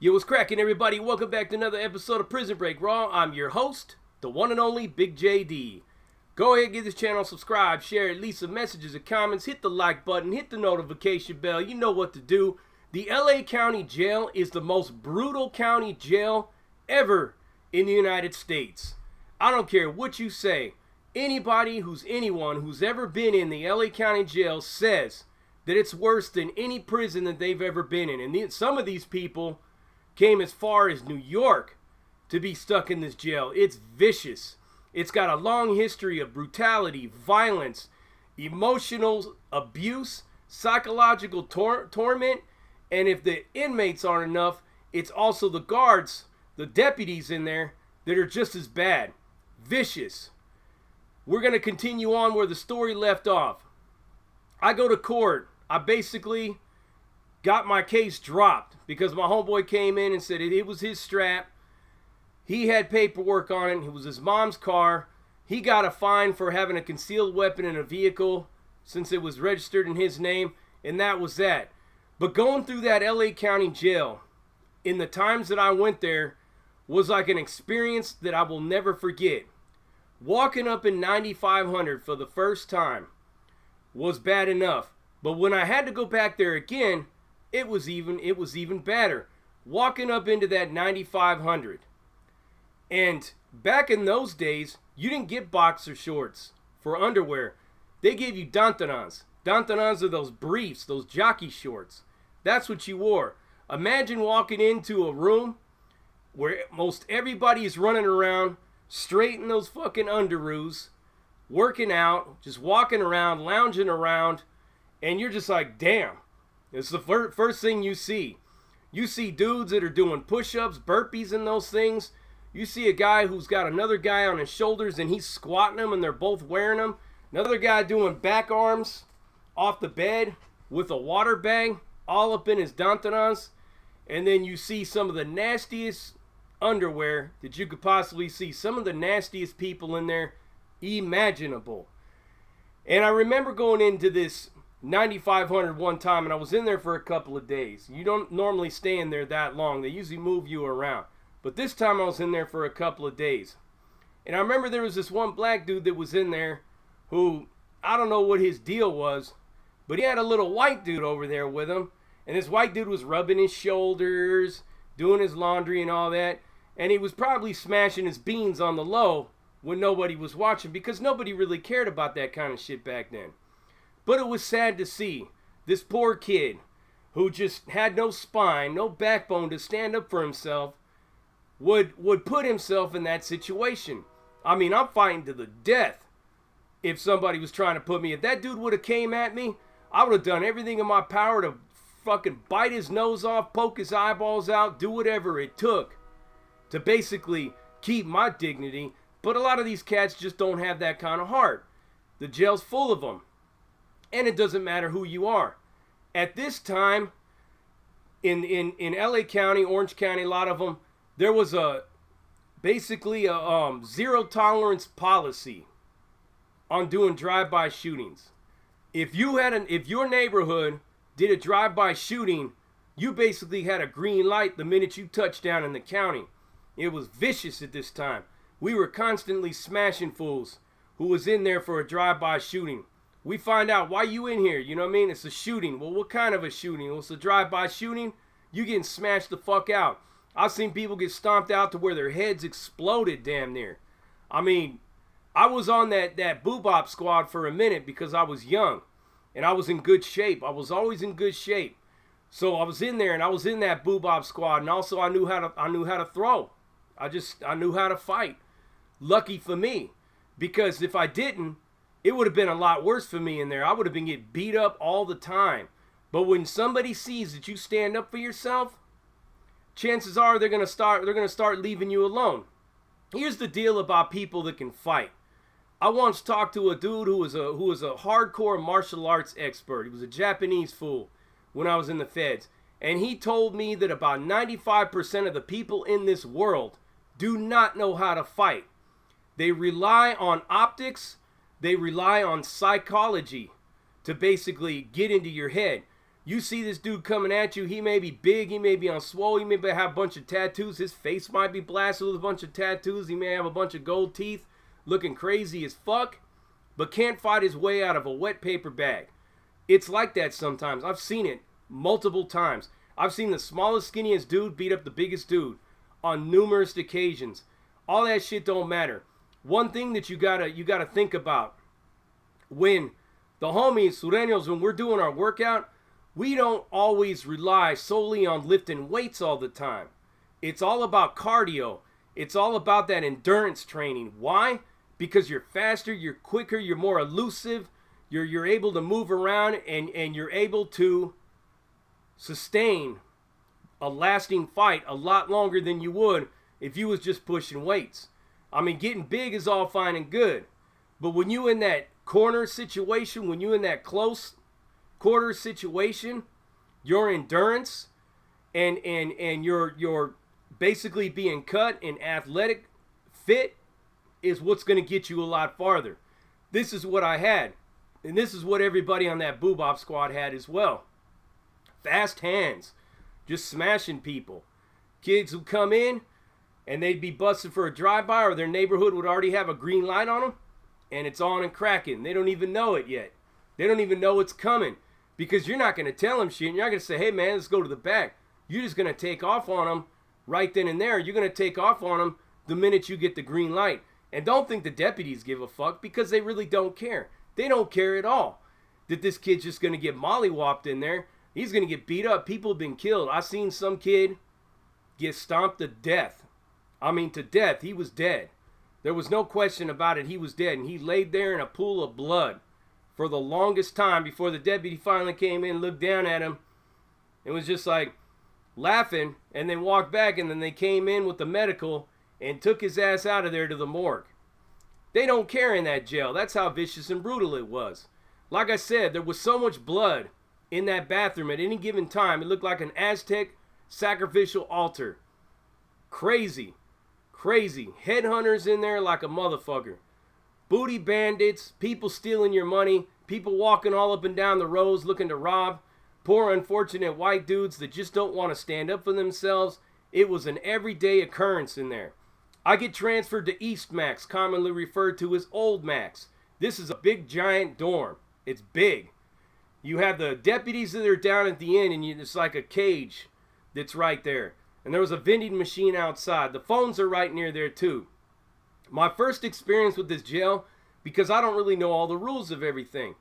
Yo, what's cracking, everybody? Welcome back to another episode of Prison Break Raw. I'm your host, the one and only Big JD. Go ahead, give this channel a subscribe, share, leave some messages and comments, hit the like button, hit the notification bell. You know what to do. The LA County Jail is the most brutal county jail ever in the United States. I don't care what you say. Anyone who's ever been in the LA County Jail says that it's worse than any prison that they've ever been in. And some of these people came as far as New York to be stuck in this jail. It's vicious. It's got a long history of brutality, violence, emotional abuse, psychological torment, and if the inmates aren't enough, it's also the guards, the deputies in there that are just as bad. Vicious. We're going to continue on where the story left off. I go to court. I basically got my case dropped because my homeboy came in and said it was his strap. He had paperwork on it. It was his mom's car. He got a fine for having a concealed weapon in a vehicle since it was registered in his name, and that was that. But going through that LA County Jail in the times that I went there was like an experience that I will never forget. Walking up in 9500 for the first time was bad enough, but when I had to go back there again, it was even badder. Walking up into that 9500. And back in those days, you didn't get boxer shorts for underwear. They gave you dantanons. Dantanons are those briefs, those jockey shorts. That's what you wore. Imagine walking into a room where most everybody is running around straight in those fucking underoos, working out, just walking around, lounging around, and you're just like, damn. It's the first thing you see. You see dudes that are doing push-ups, burpees, and those things. You see a guy who's got another guy on his shoulders and he's squatting them and they're both wearing them. Another guy doing back arms off the bed with a water bag all up in his dantanons. And then you see some of the nastiest underwear that you could possibly see. Some of the nastiest people in there imaginable. And I remember going into this 9500 one time, and I was in there for a couple of days. You don't normally stay in there that long. They usually move you around. But this time I was in there for a couple of days. And I remember there was this one black dude that was in there who, I don't know what his deal was, but he had a little white dude over there with him. And this white dude was rubbing his shoulders, doing his laundry and all that. And he was probably smashing his beans on the low when nobody was watching, because nobody really cared about that kind of shit back then. But it was sad to see this poor kid who just had no spine, no backbone to stand up for himself, would put himself in that situation. I mean, I'm fighting to the death if somebody was trying to put me. If that dude would have came at me, I would have done everything in my power to fucking bite his nose off, poke his eyeballs out, do whatever it took to basically keep my dignity. But a lot of these cats just don't have that kind of heart. The jail's full of them. And it doesn't matter who you are. At this time, in LA County, Orange County, a lot of them, there was basically a zero tolerance policy on doing drive-by shootings. If your neighborhood did a drive-by shooting, you basically had a green light the minute you touched down in the county. It was vicious at this time. We were constantly smashing fools who was in there for a drive-by shooting. We find out, why you in here? You know what I mean? It's a shooting. Well, what kind of a shooting? Well, it's a drive-by shooting. You getting smashed the fuck out. I've seen people get stomped out to where their heads exploded damn near. I mean, I was on that boo-bop squad for a minute because I was young. And I was in good shape. I was always in good shape. So I was in there and I was in that boo-bop squad. And also I knew how to throw. I knew how to fight. Lucky for me. Because if I didn't, it would have been a lot worse for me in there. I would have been getting beat up all the time. But when somebody sees that you stand up for yourself, chances are they're gonna start leaving you alone. Here's the deal about people that can fight. I once talked to a dude who was a hardcore martial arts expert. He was a Japanese fool when I was in the feds. And he told me that about 95% of the people in this world do not know how to fight. They rely on optics. They rely on psychology to basically get into your head. You see this dude coming at you. He may be big. He may be on swole. He may have a bunch of tattoos. His face might be blasted with a bunch of tattoos. He may have a bunch of gold teeth, looking crazy as fuck, but can't fight his way out of a wet paper bag. It's like that sometimes. I've seen it multiple times. I've seen the smallest, skinniest dude beat up the biggest dude on numerous occasions. All that shit don't matter. One thing that you gotta think about, when the homies, sureños, when we're doing our workout, we don't always rely solely on lifting weights all the time. It's all about cardio. It's all about that endurance training. Why? Because you're faster, you're quicker, you're more elusive, you're able to move around, and you're able to sustain a lasting fight a lot longer than you would if you was just pushing weights. I mean, getting big is all fine and good, but when you in that corner situation, when you in that close quarter situation, your endurance and your basically being cut and athletic fit is what's going to get you a lot farther. This is what I had, and this is what everybody on that Boobop squad had as well. Fast hands, just smashing people. Kids who come in and they'd be busted for a drive-by, or their neighborhood would already have a green light on them, and it's on and cracking. They don't even know it yet. They don't even know it's coming, because you're not going to tell them shit. You're not going to say, hey man, let's go to the back. You're just going to take off on them right then and there. You're going to take off on them the minute you get the green light. And don't think the deputies give a fuck, because they really don't care. They don't care at all that this kid's just going to get mollywopped in there. He's going to get beat up. People have been killed. I seen some kid get stomped to death. I mean, to death. He was dead. There was no question about it. He was dead. And he laid there in a pool of blood for the longest time before the deputy finally came in, looked down at him, and was just like laughing, and then walked back, and then they came in with the medical and took his ass out of there to the morgue. They don't care in that jail. That's how vicious and brutal it was. Like I said, there was so much blood in that bathroom at any given time. It looked like an Aztec sacrificial altar. Crazy. Crazy. Headhunters in there like a motherfucker. Booty bandits, people stealing your money, people walking all up and down the roads looking to rob, poor unfortunate white dudes that just don't want to stand up for themselves. It was an everyday occurrence in there. I get transferred to East Max, commonly referred to as Old Max. This is a big giant dorm. It's big. You have the deputies that are down at the end, and it's like a cage that's right there. And there was a vending machine outside. The phones are right near there too. My first experience with this jail, because I don't really know all the rules of everything.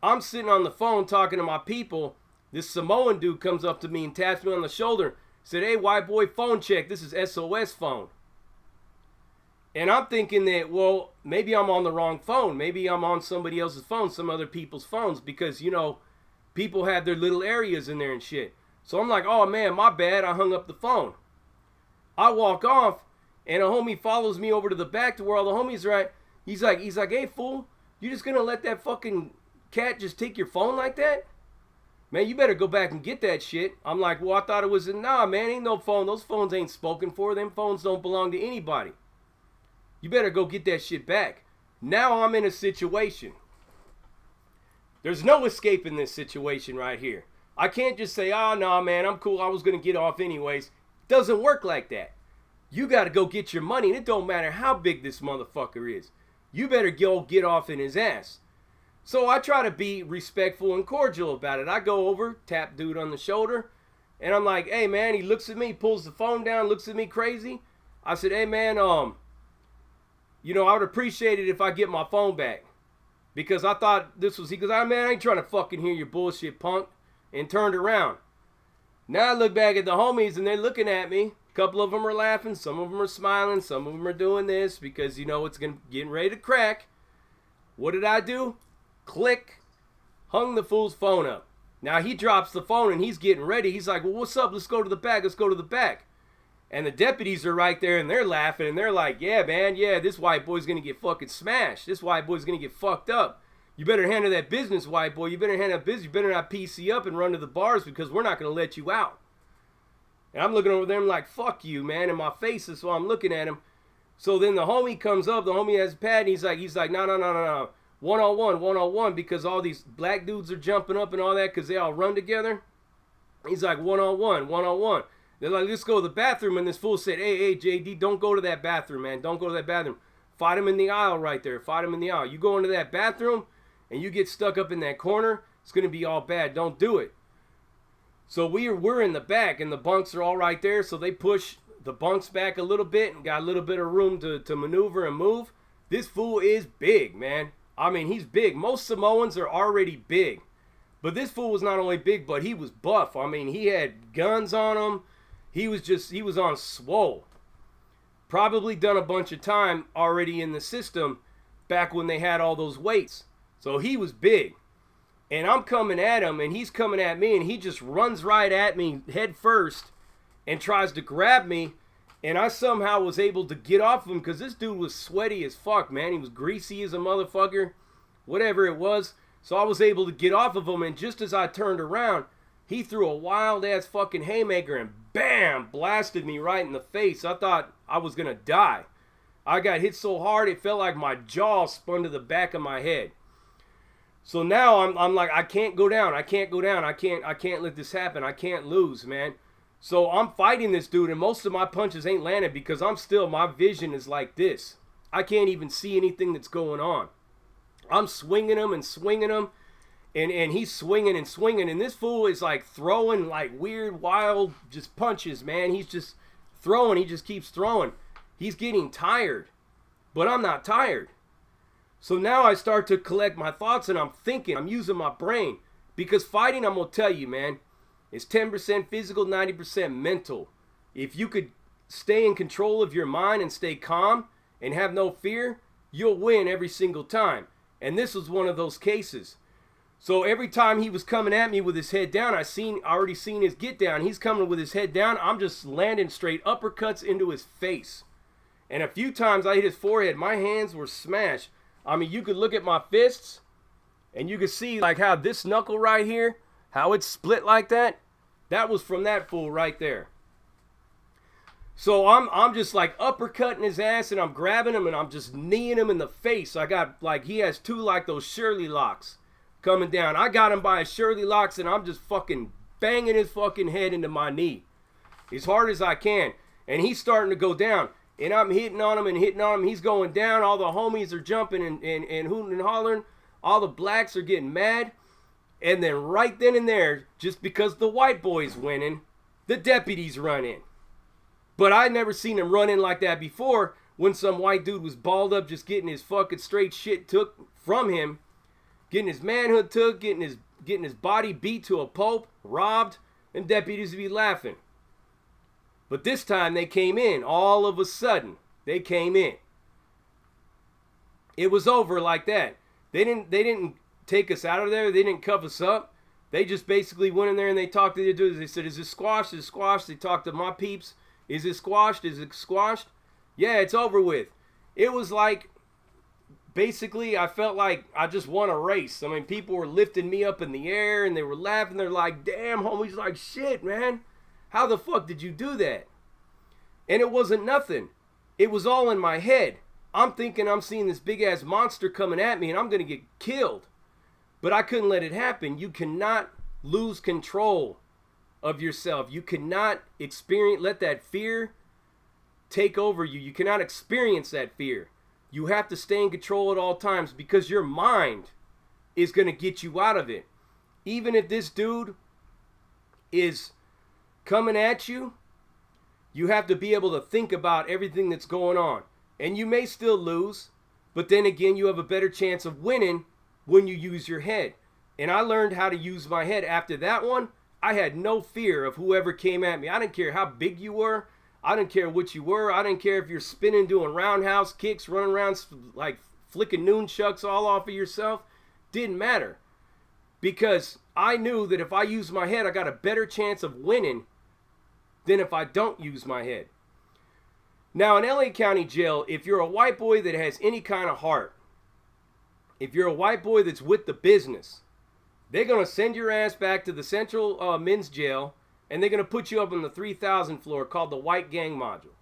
I'm sitting on the phone talking to my people. This Samoan dude comes up to me and taps me on the shoulder. Said, hey, white boy, phone check. This is SOS phone. And I'm thinking that, well, maybe I'm on the wrong phone. Maybe I'm on somebody else's phone, some other people's phones. Because, you know, people have their little areas in there and shit. So I'm like, oh, man, my bad. I hung up the phone. I walk off, and a homie follows me over to the back to where all the homies are at. He's like, hey, fool, you just gonna let that fucking cat just take your phone like that? Man, you better go back and get that shit. I'm like, well, I thought it was nah, man, ain't no phone. Those phones ain't spoken for. Them phones don't belong to anybody. You better go get that shit back. Now I'm in a situation. There's no escaping this situation right here. I can't just say, oh, no, man, I'm cool. I was going to get off anyways. Doesn't work like that. You got to go get your money, and it don't matter how big this motherfucker is. You better go get off in his ass. So I try to be respectful and cordial about it. I go over, tap dude on the shoulder, and I'm like, hey, man, he looks at me, pulls the phone down, looks at me crazy. I said, hey, man, you know, I would appreciate it if I get my phone back. Because I thought this was, he goes, man, I ain't trying to fucking hear your bullshit, punk. And turned around. Now I look back at the homies and they're looking at me. A couple of them are laughing. Some of them are smiling. Some of them are doing this because, you know, it's getting ready to crack. What did I do? Click. Hung the fool's phone up. Now he drops the phone and he's getting ready. He's like, well, what's up? Let's go to the back. Let's go to the back. And the deputies are right there and they're laughing. And they're like, yeah, man, yeah, this white boy's going to get fucking smashed. This white boy's going to get fucked up. You better handle that business, white boy. You better handle that business. You better not PC up and run to the bars because we're not going to let you out. And I'm looking over there. I'm like, fuck you, man. And my face is so I'm looking at him. So then the homie comes up. The homie has a pad. And he's like, no. one-on-one, because all these black dudes are jumping up and all that because they all run together. He's like, one-on-one. They're like, let's go to the bathroom. And this fool said, hey, JD, don't go to that bathroom, man. Don't go to that bathroom. Fight him in the aisle right there. Fight him in the aisle. You go into that bathroom and you get stuck up in that corner, it's going to be all bad. Don't do it. So we're in the back and the bunks are all right there. So they push the bunks back a little bit and got a little bit of room to maneuver and move. This fool is big, man. I mean, he's big. Most Samoans are already big. But this fool was not only big, but he was buff. I mean, he had guns on him. He was on swole. Probably done a bunch of time already in the system back when they had all those weights. So he was big. And I'm coming at him, and he's coming at me, and he just runs right at me head first and tries to grab me. And I somehow was able to get off of him because this dude was sweaty as fuck, man. He was greasy as a motherfucker, whatever it was. So I was able to get off of him, and just as I turned around, he threw a wild-ass fucking haymaker and bam, blasted me right in the face. I thought I was going to die. I got hit so hard, it felt like my jaw spun to the back of my head. So now I'm like, I can't go down. I can't let this happen. I can't lose, man. So I'm fighting this dude, and most of my punches ain't landed because my vision is like this. I can't even see anything that's going on. I'm swinging him, and he's swinging, and this fool is like throwing like weird, wild, just punches, man. He's just throwing, he just keeps throwing. He's getting tired, but I'm not tired. So now I start to collect my thoughts, and I'm thinking, I'm using my brain, because fighting, I'm going to tell you, man, is 10% physical, 90% mental. If you could stay in control of your mind and stay calm and have no fear, you'll win every single time. And this was one of those cases. So every time he was coming at me with his head down, I already seen his get down. He's coming with his head down. I'm just landing straight uppercuts into his face. And a few times I hit his forehead. My hands were smashed. I mean, you could look at my fists and you could see like how this knuckle right here, how it's split like that. That was from that fool right there. So I'm just like uppercutting his ass, and I'm grabbing him and I'm just kneeing him in the face. I got like, he has two like those Shirley locks coming down. I got him by his Shirley locks, and I'm just fucking banging his fucking head into my knee as hard as I can. And he's starting to go down, and I'm hitting on him. He's going down. All the homies are jumping and hooting and hollering. All the blacks are getting mad. And then right then and there, just because the white boy's winning, the deputies run in. But I'd never seen him run in like that before, when some white dude was balled up just getting his fucking straight shit took from him, getting his manhood took, getting his body beat to a pulp, robbed, and deputies would be laughing. But this time they came in. All of a sudden, they came in. It was over like that. They didn't take us out of there. They didn't cuff us up. They just basically went in there and they talked to the dudes. They said, is it squashed? Is it squashed? They talked to my peeps. Is it squashed? Is it squashed? Yeah, it's over with. It was like, basically, I felt like I just won a race. I mean, people were lifting me up in the air and they were laughing. They're like, damn, homie's like, shit, man. How the fuck did you do that? And it wasn't nothing. It was all in my head. I'm thinking I'm seeing this big ass monster coming at me and I'm going to get killed. But I couldn't let it happen. You cannot lose control of yourself. You cannot let that fear take over you. You cannot experience that fear. You have to stay in control at all times, because your mind is going to get you out of it. Even if this dude is coming at you, you have to be able to think about everything that's going on. And you may still lose, but then again, you have a better chance of winning when you use your head. And I learned how to use my head. After that one, I had no fear of whoever came at me. I didn't care how big you were. I didn't care what you were. I didn't care if you're spinning, doing roundhouse kicks, running around like flicking nunchucks all off of yourself. Didn't matter. Because I knew that if I used my head, I got a better chance of winning than if I don't use my head. Now, in LA County Jail, if you're a white boy that has any kind of heart, if you're a white boy that's with the business, they're going to send your ass back to the Central Men's Jail, and they're going to put you up on the 3000 floor called the White Gang Module.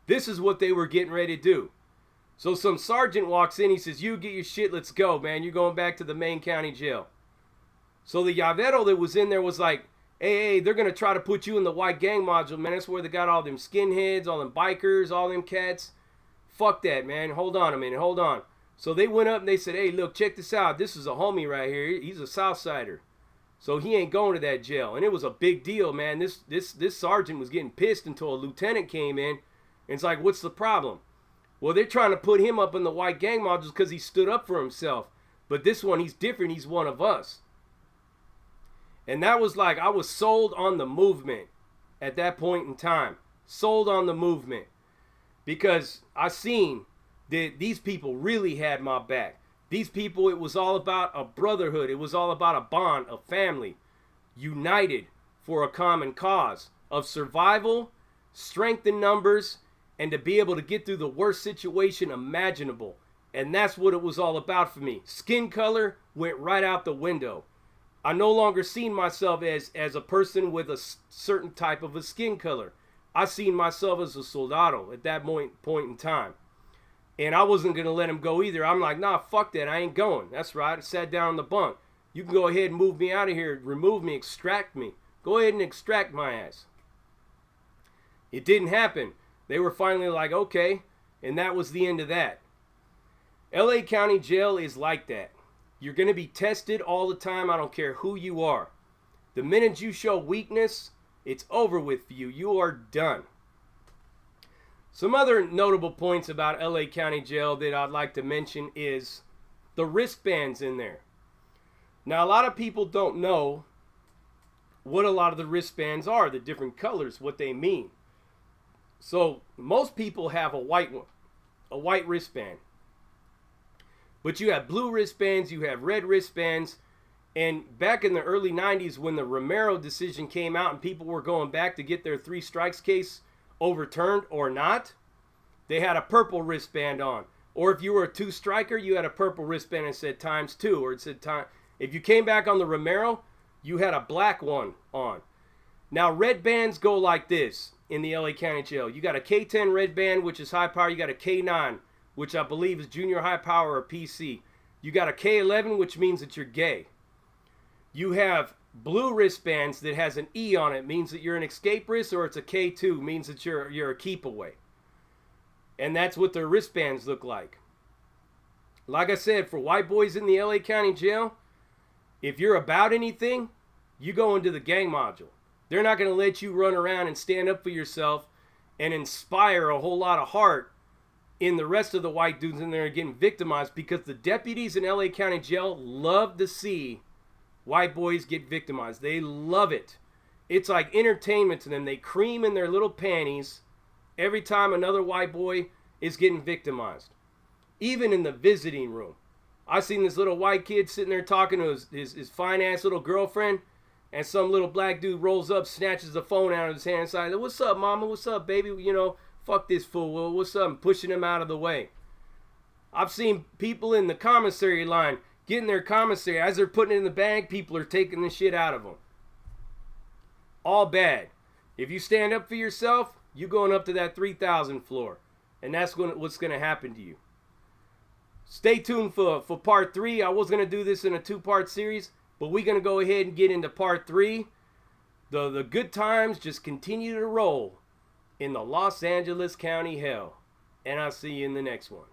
This is what they were getting ready to do. So some sergeant walks in. He says, you get your shit. Let's go, man. You're going back to the main county jail. So the llavero that was in there was like, hey, they're going to try to put you in the white gang module, man. That's where they got all them skinheads, all them bikers, all them cats. Fuck that, man. Hold on a minute. Hold on. So they went up and they said, hey, look, check this out. This is a homie right here. He's a Southsider. So he ain't going to that jail. And it was a big deal, man. This sergeant was getting pissed until a lieutenant came in. And it's like, what's the problem? Well, they're trying to put him up in the white gang modules because he stood up for himself. But this one, he's different. He's one of us. And that was like, I was sold on the movement at that point in time. Sold on the movement. Because I seen that these people really had my back. These people, it was all about a brotherhood. It was all about a bond, a family, united for a common cause of survival, strength in numbers, and to be able to get through the worst situation imaginable. And that's what it was all about for me. Skin color went right out the window. I no longer seen myself as a person with a certain type of a skin color. I seen myself as a soldado at that point in time. And I wasn't going to let him go either. I'm like, nah, fuck that. I ain't going. That's right. I sat down on the bunk. You can go ahead and move me out of here. Remove me. Extract me. Go ahead and extract my ass. It didn't happen. They were finally like, okay. And that was the end of that. LA County Jail is like that. You're going to be tested all the time. I don't care who you are. The minute you show weakness, it's over with for you. You are done. Some other notable points about LA County Jail that I'd like to mention is the wristbands in there. Now, a lot of people don't know what a lot of the wristbands are, the different colors, what they mean. So, most people have a white one, a white wristband. But you have blue wristbands, you have red wristbands. And back in the early 90s when the Romero decision came out and people were going back to get their 3 strikes case overturned or not, they had a purple wristband on. Or if you were a 2-striker, you had a purple wristband and said ×2, or it said time. If you came back on the Romero, you had a black one on. Now, red bands go like this in the LA County Jail. You got a K10 red band, which is high power. You got a K9, which I believe is junior high power or PC. You got a K11, which means that you're gay. You have blue wristbands that has an E on it, means that you're an escape risk, or it's a K2, means that you're a keep away. And that's what their wristbands look like. Like I said, for white boys in the LA County Jail, if you're about anything, you go into the gang module. They're not going to let you run around and stand up for yourself and inspire a whole lot of heart in the rest of the white dudes in there getting victimized, because the deputies in LA County Jail love to see white boys get victimized. They love it. It's like entertainment to them. They cream in their little panties every time another white boy is getting victimized. Even in the visiting room. I seen this little white kid sitting there talking to his fine-ass little girlfriend, and some little black dude rolls up, snatches the phone out of his hand, and says, what's up, mama? What's up, baby? You know, fuck this fool. What's up? And pushing him out of the way. I've seen people in the commissary line getting their commissary. As they're putting it in the bag, people are taking the shit out of them. All bad. If you stand up for yourself, you're going up to that 3,000 floor. And that's what's going to happen to you. Stay tuned for part 3. I was going to do this in a 2-part series, but we're going to go ahead and get into part 3. The good times just continue to roll in the Los Angeles County hell. And I'll see you in the next one.